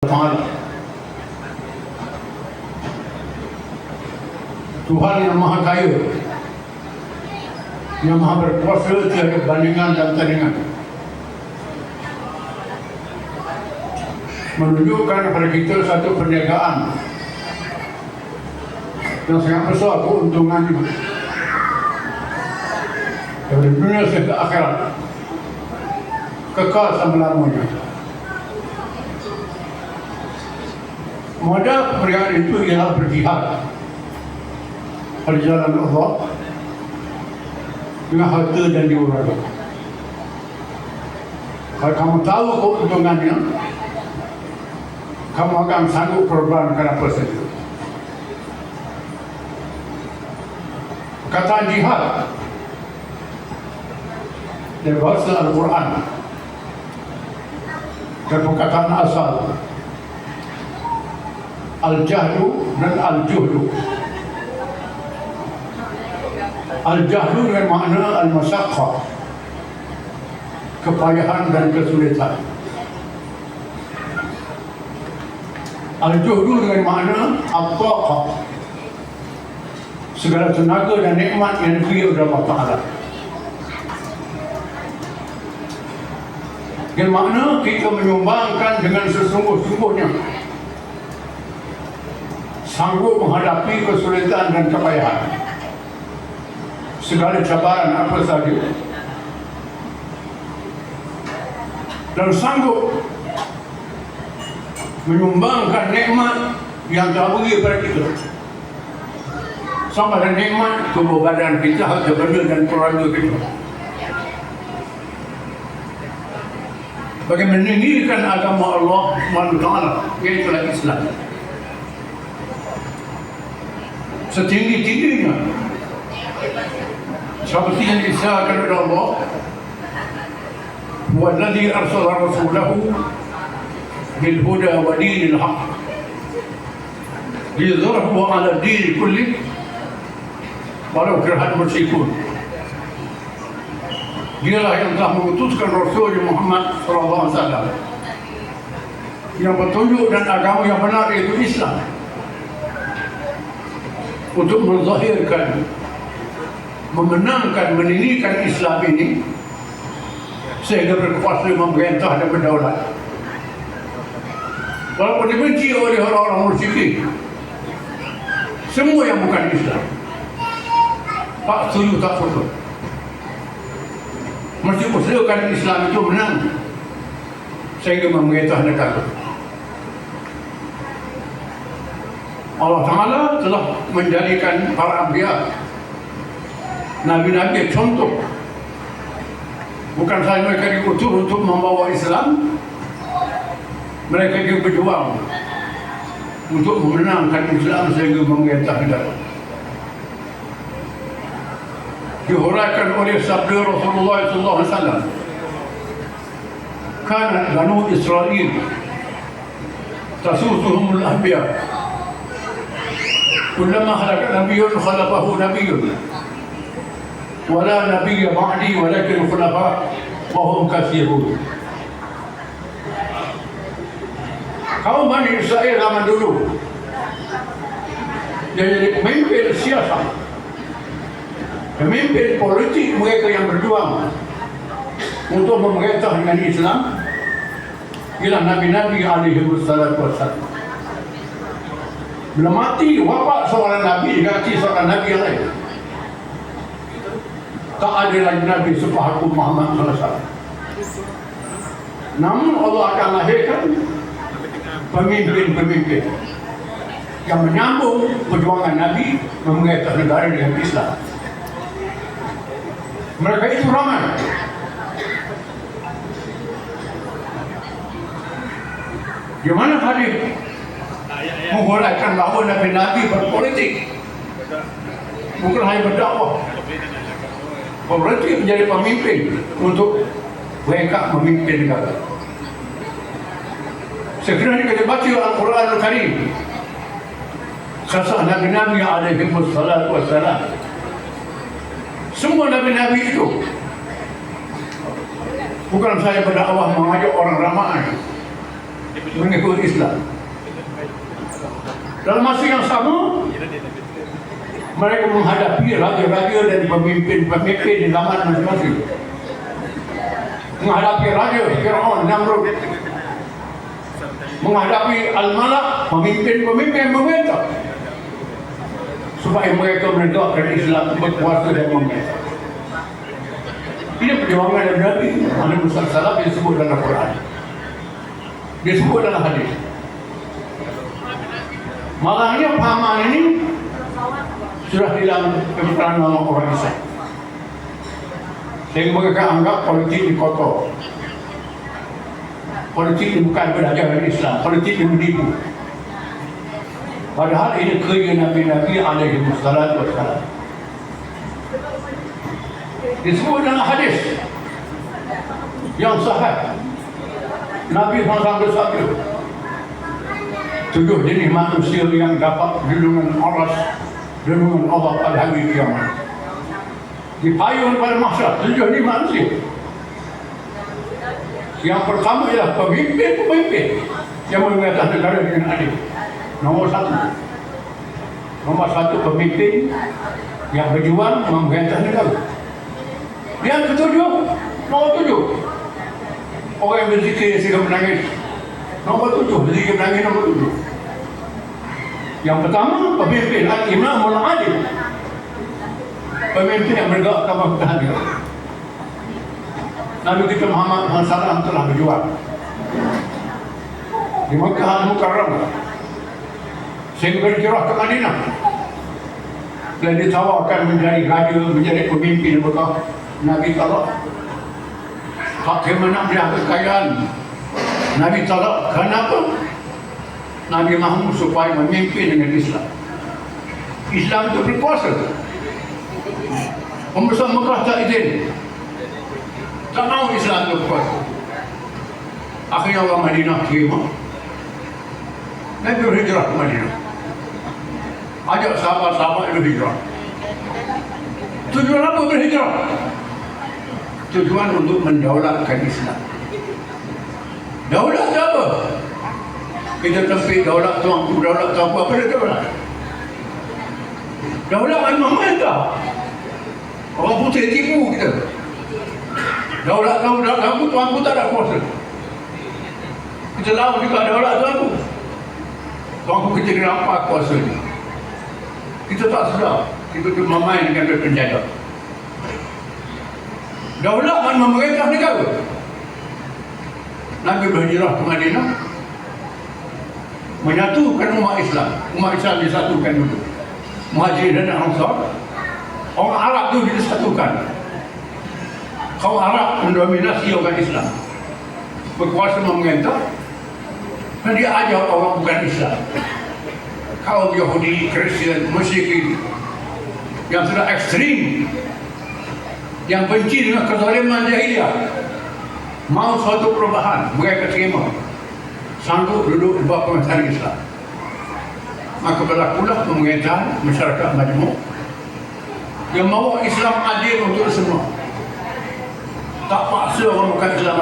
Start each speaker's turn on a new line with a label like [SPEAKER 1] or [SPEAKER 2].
[SPEAKER 1] Ta'ala. Tuhan yang Maha Kaya, yang Maha Berkuasa, tiada bandingan dan tandingan, menunjukkan kepada kita satu perniagaan yang sangat besar keuntungannya dari dunia sampai akhirat, kekal selama-lamanya. Modal perniagaan itu ialah berjihad pada jalan Allah dengan harta dan jiwa. Kalau kamu tahu keuntungannya, kamu akan sanggup korbankan apa saja. Kata jihad dari bahasa Al-Quran dan perkataan asal al-jahdu dan al-juhdu. Al-jahdu dengan makna al-masyaqqah, kepayahan dan kesulitan. Al-juhdu dengan makna al-taqah, segala tenaga dan nikmat yang diberi oleh Allah Ta'ala. Dengan makna kita menyumbangkan dengan sesungguh-sungguhnya, sanggup menghadapi kesulitan dan kepayahan, segala cabaran apa saja, dan sanggup menyumbangkan nikmat yang telah beri kepada kita, sama ada nikmat tubuh badan kita, harta benda dan keluarga kita, bagi meninggikan agama Allah SWT, iaitu Islam, setinggi-tingginya, seperti yang disahkan oleh Allah, "Walladzi arsala rasulahu bil huda wa dinil haqq liyudhhirahu 'ala ad-din kullih walau karihal musyrikun." Dialah yang telah mengutuskan Rasul Muhammad SAW yang petunjuk dan agama yang benar, yaitu Islam, untuk menzahirkan, memenangkan, meninggikan Islam ini sehingga berkuasa, memerintah dan berdaulat. Walaupun dibenci oleh orang-orang musyrik, semua yang bukan Islam, Pak setuju tak setuju, mesti usahakan Islam itu menang sehingga memerintah negara. Allah Ta'ala telah menjadikan para anbiya, nabi-nabi contoh. Bukan sahaja mereka diutus untuk membawa Islam, mereka juga berjuang untuk memenangkan Islam sehingga memerintah negara. Dihuraikan oleh sabda Rasulullah SAW, "Kana Banu Israel tasusuhumul anbiya, kullama halaka nabiyyun khalafahu nabiyyun, wala nabiyya ba'di walakin khulafa wa hum katsirun." Kaum Bani Israel zaman dulu, dia jadi pemimpin siasat, pemimpin politik, mereka yang berjuang untuk memerintah dengan Islam ialah Nabi-Nabi alaihi wassalatu wassalam. Bila mati, wafat seorang Nabi, ganti seorang Nabi yang lain. Tak ada lagi Nabi sepahaku Muhammad SAW. Namun Allah akan lahirkan pemimpin-pemimpin yang menyambung perjuangan Nabi memerintah negara dengan Islam. Mereka itu ramai. Di mana hadis menghuraikan bahawa Nabi-Nabi berpolitik, bukan hanya berdakwah. Politik menjadi pemimpin untuk mereka memimpin negara. Sekiranya kita baca Al-Quran Al-Karim, kisah Nabi-Nabi alaihi wassalatu wassalam, semua Nabi-Nabi itu bukan saja berdakwah mengajak orang ramai, mengikut Islam. Dalam masa yang sama, mereka menghadapi raja-raja dan pemimpin-pemimpin di zaman masing-masing. Menghadapi raja Fir'aun, Namrud. Menghadapi Al-Malak, pemimpin-pemimpin memerintah. Supaya mereka menegakkan Islam, berkuasa dan memerintah. Ini perjuangan yang Nabi Muhammad SAW disebut dalam Quran. Disebut dalam hadis. Malangnya pahaman ini sudah dalam pemikiran orang Islam. Sehingga mereka anggap politik ini kotor. Politik ini bukan berajaran Islam. Politik ini menipu. Padahal ini kerja Nabi-Nabi alaihi wassalatu wassalam. Disebut dalam hadis yang sahih. Nabi SAW bersabda, 7 jenis manusia yang dapat dilindungan Allah pada hari kiamat. Dipayung pada mahsyar, 7 jenis manusia. Yang pertama ialah pemimpin-pemimpin yang mengatasi negara dengan adil. Nomor satu pemimpin yang berjuang mengatasi negara. Yang ketujuh, nomor 7, orang yang berzikir sehingga menangis. Nomor 7, berzikir menangis nomor 7. Yang pertama, pemimpin al-imamul adil. Pemimpin yang menegakkan keadilan. Nabi kita Muhammad SAW telah berjuang di Makkah Al-Mukarramah sehingga berhijrah ke Madinah dan ditawarkan menjadi raja, menjadi pemimpin Makkah. Nabi talak. Bagaimana dia kekayaan? Nabi talak. Kenapa? Nabi mahu supaya memimpin dengan Islam. Islam itu berkuasa. Pembesar Mekah tak izin. Tak mahu Islam itu berkuasa. Akhirnya orang Madinah terima. Nabi berhijrah ke Madinah. Ajak sahabat-sahabat berhijrah. Tujuan apa berhijrah? Tujuan untuk mendaulatkan Islam. Daulat apa? Kita tempik daulat tuanku, daulat tuanku, apa dia daulat? Daulat memerintah. Orang putih tipu kita. Daulat tuanku, tuanku tak ada kuasa. Kita lawan juga daulat tuanku. Tuanku kita dirampas kuasanya. Kita tak sedar. Kita bermain dengan penjajah. Daulat memerintah negara. Nabi berhijrah ke Madinah, menyatukan umat Islam. Umat Islam disatukan dulu. Muhajirin dan Ansar. Orang Arab itu disatukan. Kaum Arab mendominasi orang Islam. Berkuasa memerintah. Dan dia ajak orang bukan Islam. Kaum Yahudi, Kristian, Musyrikin yang sudah ekstrim, yang benci dengan kezaliman jahiliyah, mau suatu perubahan, mereka terima, sanggup duduk di bawah pemerintahan Islam. Maka berlakulah pemerintahan masyarakat majmuk yang mahu Islam adil untuk semua. Tak paksa orang bukan Islam